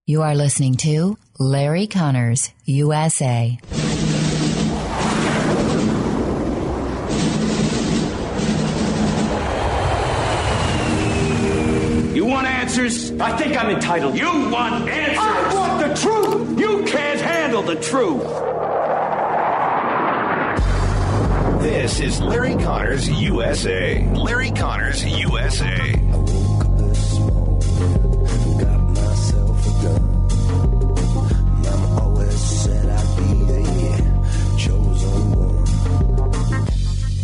You are listening to Larry Conners, USA. You want answers? I think I'm entitled. You want answers? I want the truth! You can't handle the truth. This is Larry Conners USA. Larry Conners USA.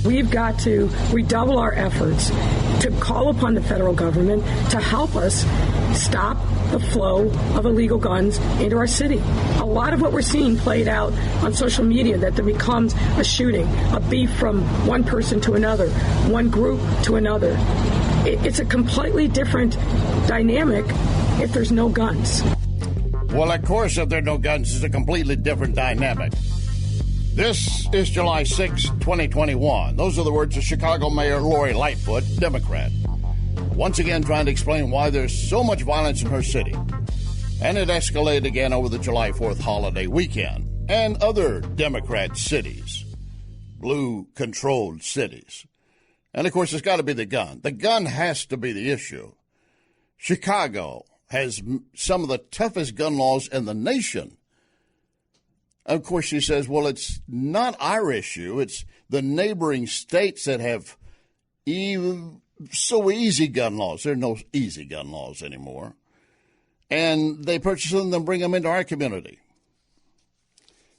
We've got to redouble our efforts to call upon the federal government to help us stop the flow of illegal guns into our city. A lot of what we're seeing played out on social media, that there becomes a shooting, a beef from one person to another, one group to another. It's a completely different dynamic if there's no guns. Well, of course, if there are no guns, it's a completely different dynamic. This is July 6, 2021. Those are the words of Chicago Mayor Lori Lightfoot, Democrat, once again trying to explain why there's so much violence in her city. And it escalated again over the July 4th holiday weekend and other Democrat cities, blue-controlled cities. And, of course, it's got to be the gun. The gun has to be the issue. Chicago has some of the toughest gun laws in the nation. Of course, she says, well, it's not our issue. It's the neighboring states that have so easy gun laws. There are no easy gun laws anymore. And they purchase them and bring them into our community.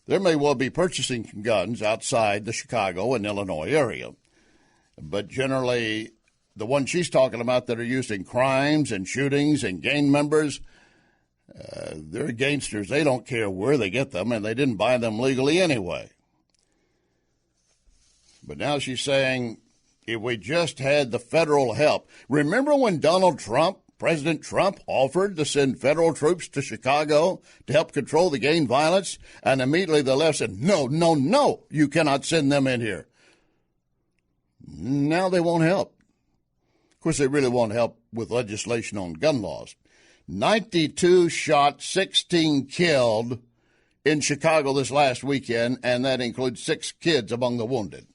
There may well be purchasing guns outside the Chicago and Illinois area. But generally, the ones she's talking about that are used in crimes and shootings and gang members, they're gangsters. They don't care where they get them, and they didn't buy them legally anyway. But now she's saying, if we just had the federal help. Remember when President Trump, offered to send federal troops to Chicago to help control the gang violence? And immediately the left said, no, you cannot send them in here. Now they won't help. Of course, they really won't help with legislation on gun laws. 92 shot, 16 killed in Chicago this last weekend, and that includes 6 kids among the wounded.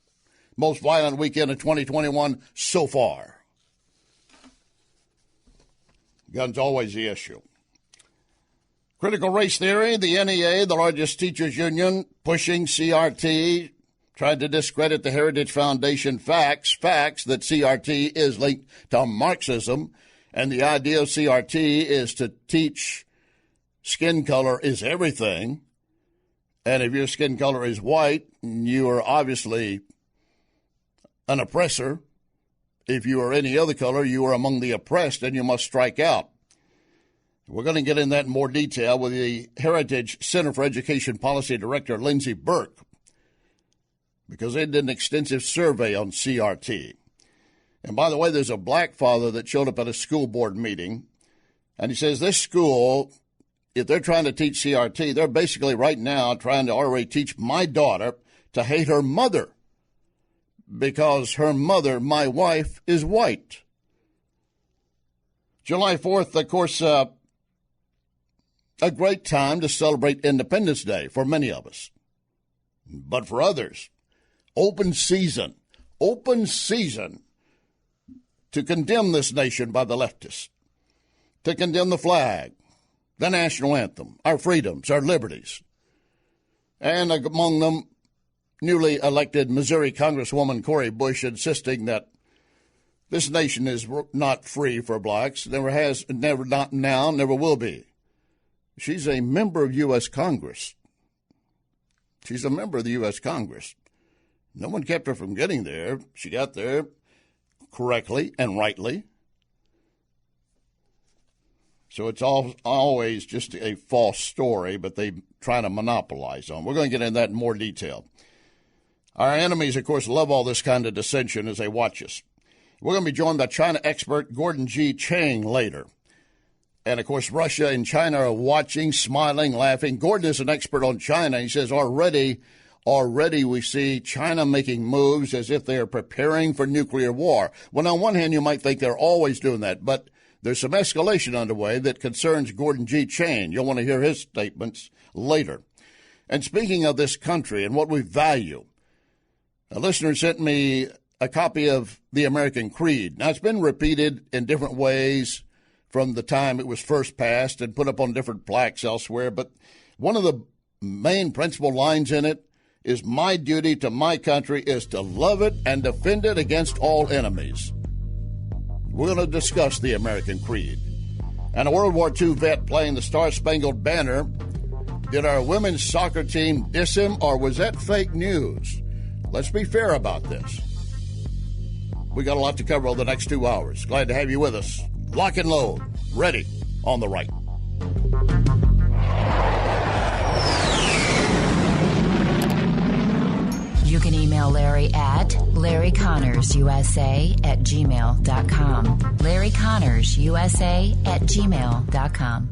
Most violent weekend of 2021 so far. Guns always the issue. Critical race theory, the NEA, the largest teachers union, pushing CRT, tried to discredit the Heritage Foundation facts that CRT is linked to Marxism. And the idea of CRT is to teach skin color is everything. And if your skin color is white, you are obviously an oppressor. If you are any other color, you are among the oppressed and you must strike out. We're going to get in that in more detail with the Heritage Center for Education Policy Director, Lindsay Burke, because they did an extensive survey on CRT. And by the way, there's a black father that showed up at a school board meeting, and he says this school, if they're trying to teach CRT, they're basically right now trying to already teach my daughter to hate her mother because her mother, my wife, is white. July 4th, of course, a great time to celebrate Independence Day for many of us. But for others, open season to condemn this nation by the leftists, to condemn the flag, the national anthem, our freedoms, our liberties, and among them, newly elected Missouri Congresswoman Cori Bush insisting that this nation is not free for blacks, never has, never not now, never will be. She's a member of U.S. Congress. She's a member of the U.S. Congress. No one kept her from getting there. She got there correctly and rightly. So it's always just a false story, but they try to monopolize on. We're going to get into that in more detail. Our enemies, of course, love all this kind of dissension as they watch us. We're going to be joined by China expert Gordon G. Chang later. And, of course, Russia and China are watching, smiling, laughing. Gordon is an expert on China. He says already we see China making moves as if they are preparing for nuclear war. Well, on one hand, you might think they're always doing that, but There's some escalation underway that concerns Gordon G. Chain. You'll want to hear his statements later. And speaking of this country and what we value, a listener sent me a copy of the American Creed. Now, it's been repeated in different ways from the time it was first passed and put up on different plaques elsewhere, but one of the main principal lines in it is, "My duty to my country is to love it and defend it against all enemies." We're going to discuss the American Creed. And a World War II vet playing the Star-Spangled Banner, did our women's soccer team diss him, or was that fake news? Let's be fair about this. We got a lot to cover over the next 2 hours. Glad to have you with us. Lock and load. Ready on the right. You can email Larry at LarryConnersUSA@gmail.com. LarryConnersUSA@gmail.com.